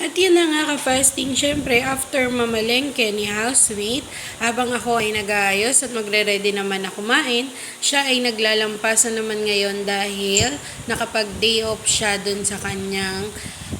At yun na nga ka-fasting, syempre after mamalengke ni housemate, habang ako ay nag-aayos at magre-ready naman na kumain, siya ay naglalampasan naman ngayon dahil nakapag-day off siya dun sa kanyang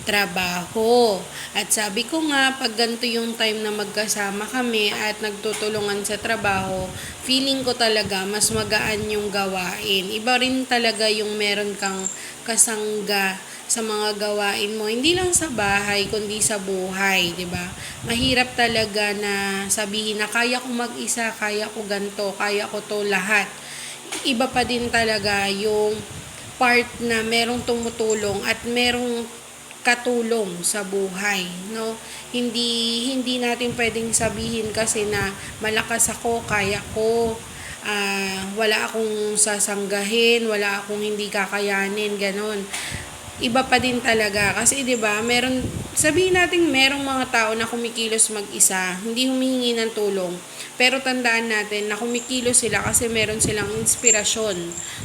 trabaho. At sabi ko nga, pag ganito yung time na magkasama kami at nagtutulungan sa trabaho, feeling ko talaga mas magaan yung gawain. Iba rin talaga yung meron kang kasangga sa mga gawain mo, hindi lang sa bahay kundi sa buhay, 'di ba? Mahirap talaga na sabihin na kaya ko mag-isa, kaya ko ganto, kaya ko to lahat. Iba pa din talaga yung part na merong tumutulong at merong katulong sa buhay, no? Hindi natin pwedeng sabihin kasi na malakas ako, kaya ko, wala akong sasanggahin, wala akong hindi kakayanin, ganon. Iba pa din talaga kasi 'di ba meron, sabihin natin merong mga tao na kumikilos mag-isa, hindi humihingi ng tulong, pero tandaan natin na kumikilos sila kasi meron silang inspirasyon.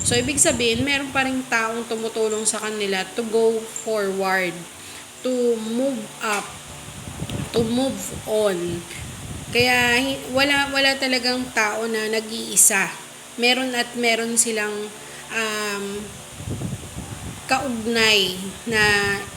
So ibig sabihin meron pa ring taong tumutulong sa kanila to go forward, to move up, to move on. Kaya wala talagang tao na nag-iisa. Meron at meron silang um, kaugnay na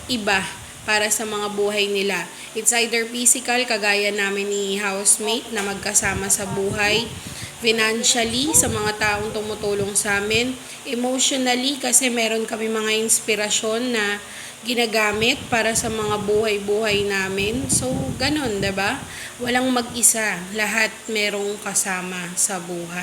iba para sa mga buhay nila. It's either physical, kagaya namin ni housemate na magkasama sa buhay, financially, sa mga taong tumutulong sa amin, emotionally, kasi meron kami mga inspirasyon na ginagamit para sa mga buhay-buhay namin. So, ganun, 'di ba? Walang mag-isa, lahat merong kasama sa buhay.